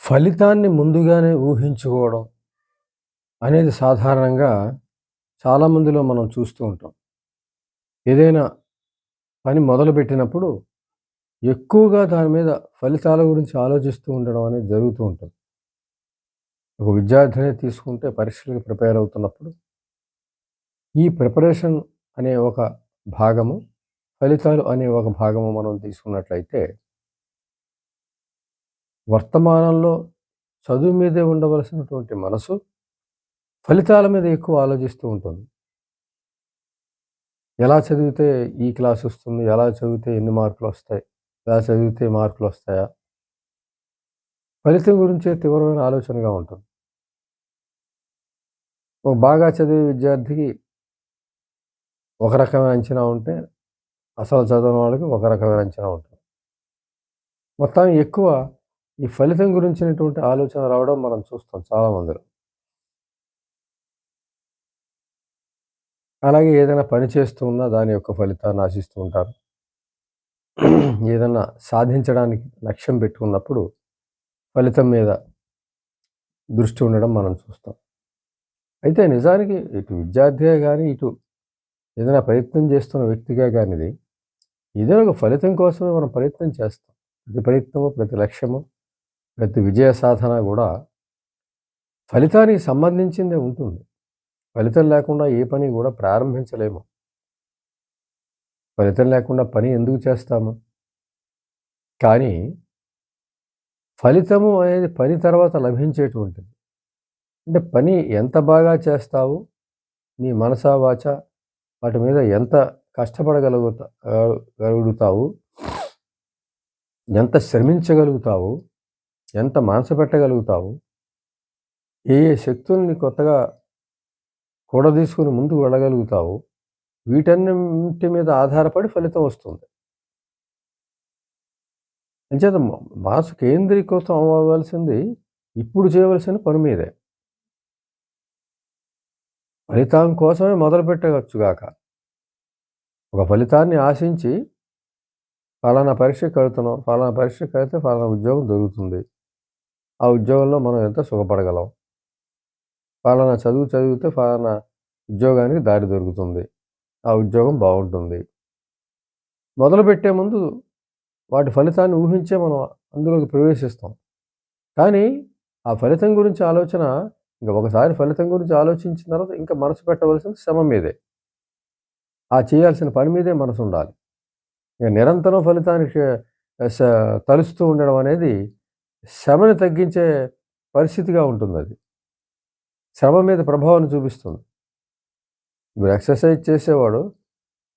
ఫలితాన్ని ముందుగానే ఊహించుకోవడం అనేది సాధారణంగా చాలా మందిలో మనం చూస్తూ ఉంటాం. ఏదైనా పని మొదలుపెట్టినప్పుడు ఎక్కువగా దాని మీద ఫలితాల గురించి ఆలోచిస్తూ ఉండడం అనేది జరుగుతూ ఉంటుంది. ఒక విద్యార్థినే తీసుకుంటే పరీక్షలకు ప్రిపేర్ అవుతున్నప్పుడు ఈ ప్రిపరేషన్ అనే ఒక భాగము, ఫలితాలు అనే ఒక భాగము మనం తీసుకున్నట్లయితే వర్తమానంలో చదువు మీదే ఉండవలసినటువంటి మనసు ఫలితాల మీద ఎక్కువ ఆలోచిస్తూ ఉంటుంది. ఎలా చదివితే ఈ క్లాస్ వస్తుంది? ఎలా చదివితే ఎన్ని మార్కులొస్తాయి? ఎలా చదివితే మార్కులొస్తాయా? ఫలితం గురించే తీవ్రమైన ఆలోచనగా ఉంటుంది. ఒక బాగా చదివే విద్యార్థికి ఒక రకమైన అంచనా ఉంటే, అసలు చదవని వాళ్ళకి ఒక రకమైన అంచనా ఉంటుంది. మొత్తానికి ఎక్కువ ఈ ఫలితం గురించినటువంటి ఆలోచన రావడం మనం చూస్తాం చాలా మందిలో. అలాగే ఏదైనా పని చేస్తూ ఉన్నా దాని యొక్క ఫలితాన్ని ఆశిస్తూ ఉంటారు. ఏదన్నా సాధించడానికి లక్ష్యం పెట్టుకున్నప్పుడు ఫలితం మీద దృష్టి ఉండడం మనం చూస్తాం. అయితే నిజానికి ఇటు విద్యార్థిగా గాని, ఇటు ఏదైనా ప్రయత్నం చేస్తున్న వ్యక్తిగా గానిది, ఏదో ఒక ఫలితం కోసమే మనం ప్రయత్నం చేస్తాం. ప్రతి ప్రయత్నము, ప్రతి లక్ష్యము, ప్రతి విజయ సాధన గూడా ఫలితానికి సంబంధించిందే ఉంటుంది. ఫలితం లేకుండా ఏ పని గూడా ప్రారంభించలేము. ఫలితం లేకుండా పని ఎందుకు చేస్తాము? కానీ ఫలితము అనేది పని తర్వాత లభించేటువంటిది. అంటే పని ఎంత బాగా చేస్తావు, నీ మనసా, వాచా వాటి మీద ఎంత గలుగుతావు, ఎంత శ్రమించగలుగుతావు, ఎంత మనసు పెట్టగలుగుతావు, ఏ ఏ శక్తుల్ని కొత్తగా కూడదీసుకొని ముందుకు వెళ్ళగలుగుతావు, వీటన్నింటి మీద ఆధారపడి ఫలితం వస్తుంది. అంచేత మనసు కేంద్రీకృతం అవ్వవలసింది ఇప్పుడు చేయవలసిన పని మీదే. ఫలితం కోసమే మొదలుపెట్టవచ్చుగాక. ఒక ఫలితాన్ని ఆశించి ఫలానా పరీక్షకి కడుతున్నాం. ఫలానా పరీక్షకి కడితే ఫలానా ఉద్యోగం దొరుకుతుంది. ఆ ఉద్యోగంలో మనం ఎంత సుఖపడగలం. ఫలానా చదువు చదివితే ఫలానా ఉద్యోగానికి దారి దొరుకుతుంది. ఆ ఉద్యోగం బావుంటుంది. మొదలుపెట్టే ముందు వాటి ఫలితాన్ని ఊహించే మనం అందులోకి ప్రవేశిస్తాం. కానీ ఆ ఫలితం గురించి ఆలోచన ఇంక ఒకసారి ఫలితం గురించి ఆలోచించిన తర్వాత ఇంకా మనసు పెట్టవలసింది శ్రమ మీదే. ఆ చేయాల్సిన పని మీదే మనసుండాలి. ఇక నిరంతరం ఫలితానికి స తలుస్తూ ఉండడం అనేది శ్రమని తగ్గించే పరిస్థితిగా ఉంటుందది. శ్రమ మీద ప్రభావాన్ని చూపిస్తుంది. ఇప్పుడు ఎక్సర్సైజ్ చేసేవాడు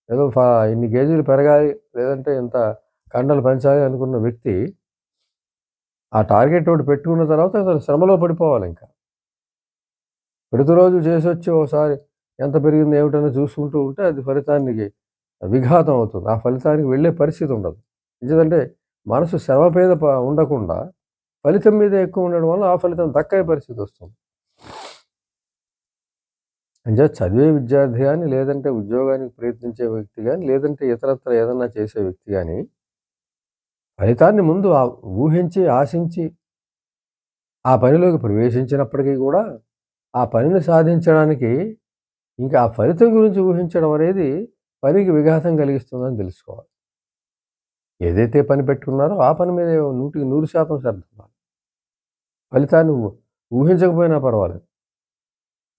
ఏదో ఇన్ని కేజీలు పెరగాలి, లేదంటే ఇంత కండలు పెంచాలి అనుకున్న వ్యక్తి ఆ టార్గెట్ ఒకటి పెట్టుకున్న తర్వాత అసలు శ్రమలో పడిపోవాలింక. ప్రతిరోజు చేసొచ్చి ఓసారి ఎంత పెరిగింది ఏమిటని చూసుకుంటూ ఉంటే అది ఫలితానికి విఘాతం అవుతుంది. ఆ ఫలితానికి వెళ్ళే పరిస్థితి ఉండదు. ఎందుకంటే మనసు శ్రమ మీద ఉండకుండా ఫలితం మీద ఎక్కువ ఉండడం వల్ల ఆ ఫలితం దక్కని పరిస్థితి వస్తుంది. అంచేత చదివే విద్యార్థి గాని, లేదంటే ఉద్యోగానికి ప్రయత్నించే వ్యక్తి గాని, లేదంటే ఇతరత్ర ఏదన్నా చేసే వ్యక్తి గాని, ఫలితాన్ని ముందు ఊహించి, ఆశించి, ఆ పనిలోకి ప్రవేశించినప్పటికీ గూడా, ఆ పనిని సాధించడానికి ఇంకా ఆ ఫలితం గురించి ఊహించడం అనేది పనికి విఘాతం కలిగిస్తుందని తెలుసుకోవాలి. ఏదైతే పని పెట్టుకున్నారో ఆ పని మీద 100కి 100% శ్రద్ధ. ఫలితాన్ని ఊహించకపోయినా పర్వాలేదు.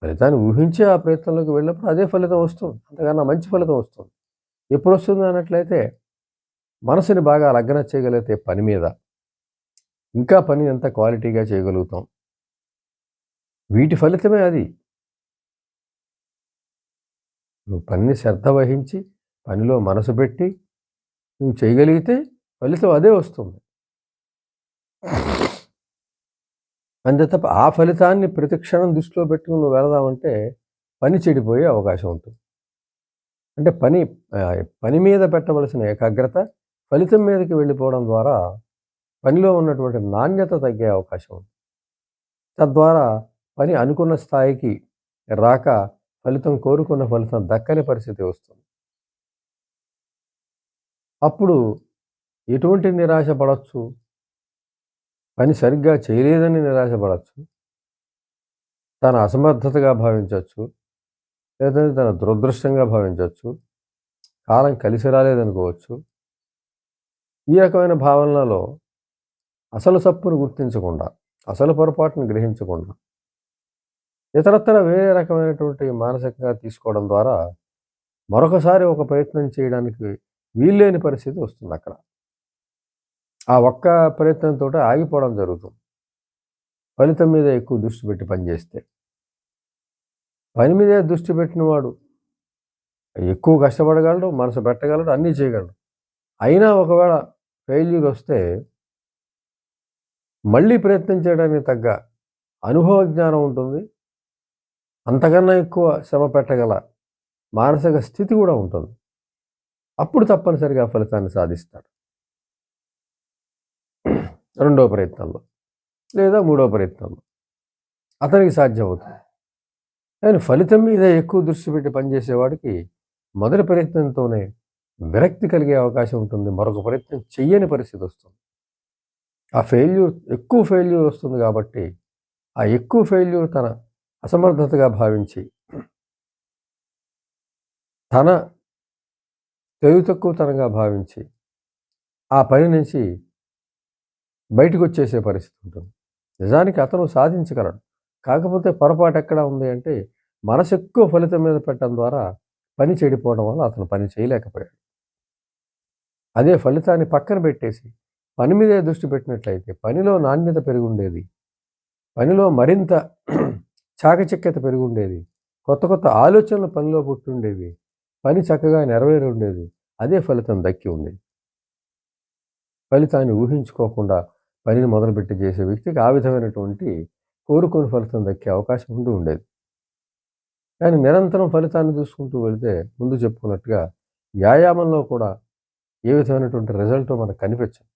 ఫలితాన్ని ఊహించి ఆ ప్రయత్నంలోకి వెళ్ళినప్పుడు అదే ఫలితం వస్తుంది. అంతకన్నా మంచి ఫలితం వస్తుంది. ఎప్పుడొస్తుంది అన్నట్లయితే మనసుని బాగా లగ్న చేయగలిగితే పని మీద, ఇంకా పని ఎంత క్వాలిటీగా చేయగలుగుతాం. వీటి ఫలితమే అది. నువ్వు పనిని శ్రద్ధ వహించి, పనిలో మనసు పెట్టి, నువ్వు చేయగలిగితే ఫలితం అదే వస్తుంది. అంతే తప్ప ఆ ఫలితాన్ని ప్రతిక్షణం దృష్టిలో పెట్టుకొని నువ్వు వెళదామంటే పని చెడిపోయే అవకాశం ఉంటుంది. అంటే పని మీద పెట్టవలసిన ఏకాగ్రత ఫలితం మీదకి వెళ్ళిపోవడం ద్వారా పనిలో ఉన్నటువంటి నాణ్యత తగ్గే అవకాశం ఉంది. తద్వారా పని అనుకున్న స్థాయికి రాక కోరుకున్న ఫలితం దక్కని పరిస్థితి వస్తుంది. అప్పుడు ఎటువంటి నిరాశ పడొచ్చు? పని సరిగ్గా చేయలేదని నిరాశపడచ్చు, తన అసమర్థతగా భావించవచ్చు, లేదంటే తన దురదృష్టంగా భావించవచ్చు, కాలం కలిసి రాలేదనుకోవచ్చు. ఈ రకమైన భావనలలో అసలు తప్పును గుర్తించకుండా, అసలు పొరపాటును గ్రహించకుండా, ఇతరత్ర వేరే రకమైనటువంటి మానసికంగా తీసుకోవడం ద్వారా మరొకసారి ఒక ప్రయత్నం చేయడానికి వీల్లేని పరిస్థితి వస్తుందక్కడ. ఆ ఒక్క ప్రయత్నంతోటే ఆగిపోవడం జరుగుతుంది. ఫలితం మీద ఎక్కువ దృష్టి పెట్టి పనిచేస్తే. పని మీదే దృష్టి పెట్టినవాడు ఎక్కువ కష్టపడగలడు, మనసు పెట్టగలడు, అన్నీ చేయగలడు. అయినా ఒకవేళ ఫెయిల్యూర్ వస్తే మళ్ళీ ప్రయత్నం చేయడానికి తగ్గ అనుభవ జ్ఞానం ఉంటుంది. అంతకన్నా ఎక్కువ శ్రమ పెట్టగల మానసిక స్థితి కూడా ఉంటుంది. అప్పుడు తప్పనిసరిగా ఫలితాన్ని సాధిస్తాడు. రెండో ప్రయత్నంలో లేదా మూడో ప్రయత్నంలో అతనికి సాధ్యమవుతుంది. కానీ ఫలితం మీద ఎక్కువ దృష్టి పెట్టి పనిచేసేవాడికి మొదటి ప్రయత్నంతోనే విరక్తి కలిగే అవకాశం ఉంటుంది. మరొక ప్రయత్నం చెయ్యని పరిస్థితి వస్తుంది. ఆ ఎక్కువ ఫెయిల్యూర్ వస్తుంది కాబట్టి ఆ ఎక్కువ ఫెయిల్యూర్ తన అసమర్థతగా భావించి తన తెలివి తక్కువతనంగా భావించి ఆ పని నుంచి బయటకు వచ్చేసే పరిస్థితి ఉంటుంది. నిజానికి అతను సాధించగలడు. కాకపోతే పొరపాటు ఎక్కడ ఉంది అంటే మనసు ఎక్కువ ఫలితం మీద పెట్టడం ద్వారా పని చెడిపోవడం వల్ల అతను పని చేయలేకపోయాడు. అదే ఫలితాన్ని పక్కన పెట్టేసి పని మీదే దృష్టి పెట్టినట్లయితే పనిలో నాణ్యత పెరుగుండేది. పనిలో మరింత చాకచక్యత పెరుగుండేది. కొత్త కొత్త ఆలోచనలు పనిలో పుట్టుండేవి. పని చక్కగా నెరవేరి ఉండేది. అదే ఫలితం దక్కి ఉండేది. ఫలితాన్ని ఊహించుకోకుండా పనిని మొదలుపెట్టి చేసే వ్యక్తికి ఆ విధమైనటువంటి కోరుకుని ఫలితం దక్కే అవకాశం ఉంటూ ఉండేది. కానీ నిరంతరం ఫలితాన్ని చూసుకుంటూ వెళితే ముందు చెప్పుకున్నట్టుగా వ్యాయామంలో కూడా ఏ విధమైనటువంటి రిజల్ట్ మనకు కనిపించదు.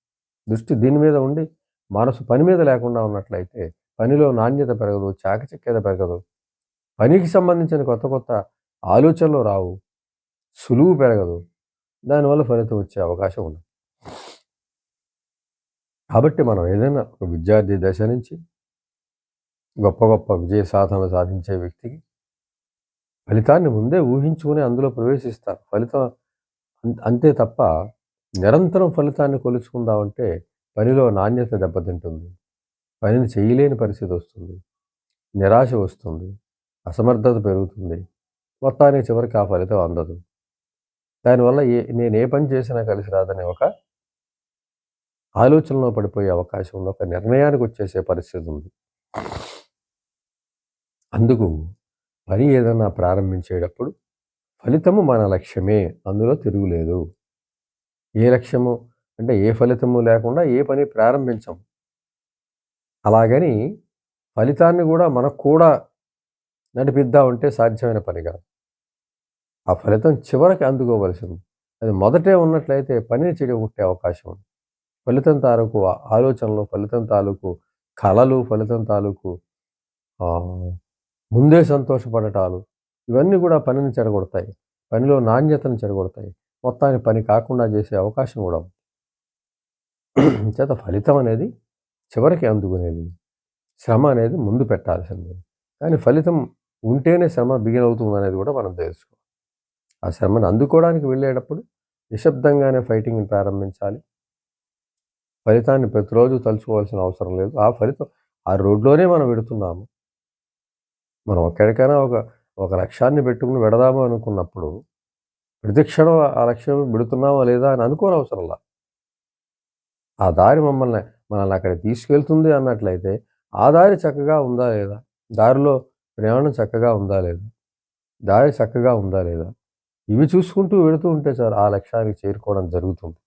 దృష్టి దీని మీద ఉండి మనసు పని మీద లేకుండా ఉన్నట్లయితే పనిలో నాణ్యత పెరగదు, చాకచక్యత పెరగదు, పనికి సంబంధించిన కొత్త కొత్త ఆలోచనలు రావు, సులువు పెరగదు. దానివల్ల ఫలితం వచ్చే అవకాశం ఉంది. కాబట్టి మనం ఏదైనా ఒక విద్యార్థి దశ నుంచి గొప్ప గొప్ప విజయ సాధనలు సాధించే వ్యక్తికి ఫలితాన్ని ముందే ఊహించుకుని అందులో ప్రవేశిస్తారు. ఫలితం అంతే తప్ప నిరంతరం ఫలితాన్ని కొలుచుకుందామంటే పనిలో నాణ్యత దెబ్బతింటుంది. పనిని చేయలేని పరిస్థితి వస్తుంది. నిరాశ వస్తుంది. అసమర్థత పెరుగుతుంది. మొత్తానికి చివరికి ఆ ఫలితం అందదు. దానివల్ల నేను ఏ పని చేసినా కలిసి రాదనే ఒక ఆలోచనలో పడిపోయే అవకాశం ఉంది. ఒక నిర్ణయానికి వచ్చేసే పరిస్థితి ఉంది. అందుకు పని ఏదన్నా ప్రారంభించేటప్పుడు ఫలితము మన లక్ష్యమే, అందులో తిరుగులేదు. ఏ లక్ష్యము అంటే ఏ ఫలితము లేకుండా ఏ పని ప్రారంభించం. అలాగని ఫలితాన్ని కూడా మనకు కూడా నడిపిద్దామంటే సాధ్యమైన పని కాదు. ఆ ఫలితం చివరికి అందుకోవలసింది. అది మొదటే ఉన్నట్లయితే పనిని చెడగొట్టే అవకాశం ఉంది. ఫలితం తాలూకు ఆలోచనలు, ఫలితం తాలూకు కలలు, ఫలితం తాలూకు ముందే సంతోషపడటాలు ఇవన్నీ కూడా పనిని చెడగొడతాయి. పనిలో నాణ్యతను చెడగొడతాయి. మొత్తానికి పని కాకుండా చేసే అవకాశం కూడా ఉంది. చేత ఫలితం అనేది చివరికి అందుకునేది. శ్రమ అనేది ముందు పెట్టాల్సిందే. కానీ ఫలితం ఉంటేనే శ్రమ బిగిన్ అవుతుందనేది కూడా మనం తెలుసుకోవాలి. ఆ శ్రమను అందుకోవడానికి వెళ్ళేటప్పుడు నిశ్శబ్దంగానే ఫైటింగ్‌ని ప్రారంభించాలి. ఫలితాన్ని ప్రతిరోజు తలుచుకోవాల్సిన అవసరం లేదు. ఆ ఫలితం ఆ రోడ్‌లోనే మనం వెడుతున్నాము. మనం ఎక్కడికైనా ఒక లక్ష్యాన్ని పెట్టుకుని వెడదాము అనుకున్నప్పుడు ప్రతిక్షణం ఆ లక్ష్యం వెడుతున్నామా లేదా అని అనుకోనవసరంలా. ఆ దారి మనల్ని అక్కడికి తీసుకెళ్తుంది అన్నట్లయితే ఆ దారి చక్కగా ఉందా లేదా? దారిలో ప్రయాణం చక్కగా ఉందా లేదా? దారి చక్కగా ఉందా లేదా? ఇవి చూసుకుంటూ వెళుతూ ఉంటే చాలు ఆ లక్ష్యానికి చేరుకోవడం జరుగుతుంది.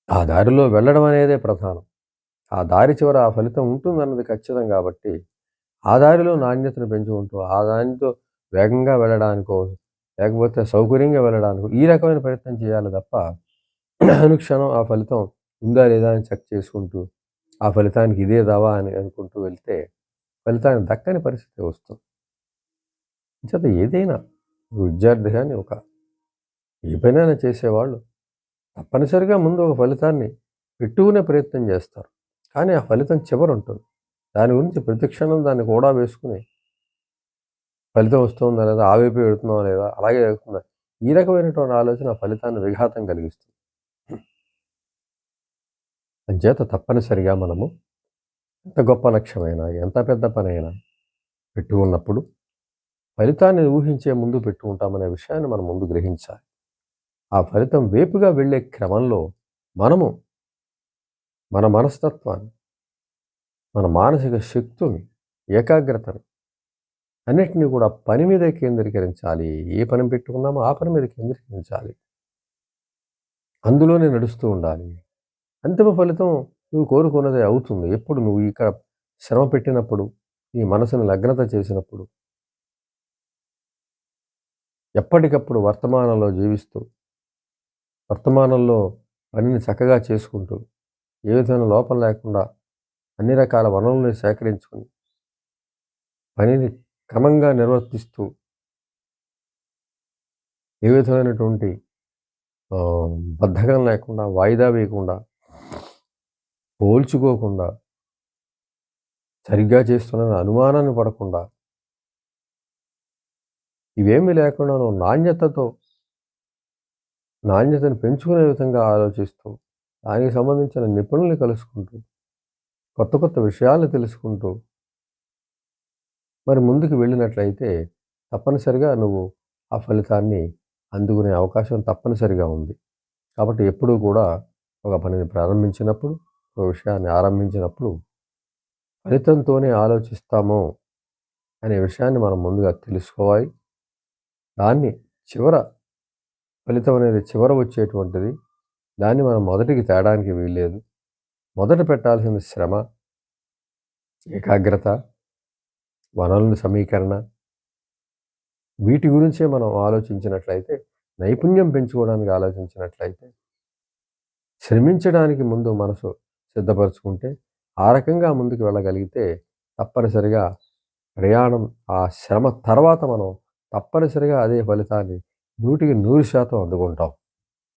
ఆ దారిలో వెళ్ళడం అనేదే ప్రధానం. ఆ దారి చివర ఆ ఫలితం ఉంటుందన్నది ఖచ్చితం కాబట్టి ఆ దారిలో నాణ్యతను పెంచుకుంటూ ఆ దానితో వేగంగా వెళ్ళడానికో లేకపోతే సౌకర్యంగా వెళ్ళడానికో ఈ రకమైన ప్రయత్నం చేయాలి తప్ప అనుక్షణం ఆ ఫలితం ఉందా లేదా అని చెక్ చేసుకుంటూ ఆ ఫలితానికి ఇదే దావా అని అనుకుంటూ వెళ్తే ఫలితానికి దక్కని పరిస్థితి వస్తుంది. చేత ఏదైనా విద్యార్థి కానీ ఏ పనైనా చేసేవాళ్ళు తప్పనిసరిగా ముందు ఒక ఫలితాన్ని పెట్టుకునే ప్రయత్నం చేస్తారు. కానీ ఆ ఫలితం చివరుంటుంది. దాని గురించి ప్రతి క్షణం దాన్ని కూడా వేసుకుని ఫలితం వస్తుందా లేదా? ఆ వైపే వెళుతున్నామా లేదా? అలాగే వెళ్తుందా? ఈ రకమైనటువంటి ఆలోచన ఆ ఫలితాన్ని విఘాతం కలిగిస్తుంది. అంచేత తప్పనిసరిగా మనము ఎంత గొప్ప లక్ష్యమైనా, ఎంత పెద్ద పనైనా పెట్టుకున్నప్పుడు ఫలితాన్ని ఊహించే ముందు పెట్టుకుంటామనే విషయాన్ని మనం ముందు గ్రహించాలి. ఆ ఫలితం వైపుగా వెళ్ళే క్రమంలో మనము మన మనస్తత్వాన్ని, మన మానసిక శక్తుల్ని, ఏకాగ్రతను అన్నిటిని కూడా పని మీదే కేంద్రీకరించాలి. ఏ పని పెట్టుకున్నామో ఆ పని మీద కేంద్రీకరించాలి. అందులోనే నడుస్తూ ఉండాలి. అంతిమ ఫలితం నువ్వు కోరుకున్నదే అవుతుంది. ఎప్పుడు నువ్వు ఇక్కడ శ్రమ పెట్టినప్పుడు, నీ మనసుని లగ్నత చేసినప్పుడు, ఎప్పటికప్పుడు వర్తమానంలో జీవిస్తూ, వర్తమానంలో పనిని చక్కగా చేసుకుంటూ, ఏ విధమైన లోపం లేకుండా అన్ని రకాల వనరుల్ని సేకరించుకొని, పనిని క్రమంగా నిర్వర్తిస్తూ, ఏ విధమైనటువంటి బద్ధకం లేకుండా, వాయిదా వేయకుండా, పోల్చుకోకుండా, సరిగ్గా చేస్తున్నానని అనుమానాన్ని పడకుండా, ఇవేమీ లేకుండా నువ్వు నాణ్యతను పెంచుకునే విధంగా ఆలోచిస్తూ, దానికి సంబంధించిన నిపుణుల్ని కలుసుకుంటూ, కొత్త కొత్త విషయాలను తెలుసుకుంటూ, మరి ముందుకు వెళ్ళినట్లయితే తప్పనిసరిగా నువ్వు ఆ ఫలితాన్ని అందుకునే అవకాశం తప్పనిసరిగా ఉంది. కాబట్టి ఎప్పుడూ కూడా ఒక పనిని ప్రారంభించినప్పుడు, ఒక విషయాన్ని ఆరంభించినప్పుడు ఫలితంతోనే ఆలోచిస్తాము అనే విషయాన్ని మనం ముందుగా తెలుసుకోవాలి. దాన్ని చివర ఫలితం అనేది చివర వచ్చేటువంటిది. దాన్ని మనం మొదటికి తేడానికి వీల్లేదు. మొదట పెట్టాల్సింది శ్రమ, ఏకాగ్రత, వనరుల సమీకరణ. వీటి గురించే మనం ఆలోచించినట్లయితే, నైపుణ్యం పెంచుకోవడానికి ఆలోచించినట్లయితే, శ్రమించడానికి ముందు మనసు సిద్ధపరచుకుంటే, ఆ రకంగా ముందుకు వెళ్ళగలిగితే తప్పనిసరిగా ప్రయాణం ఆ శ్రమ తర్వాత మనం తప్పనిసరిగా అదే ఫలితాన్ని 100% అందుకుంటాం.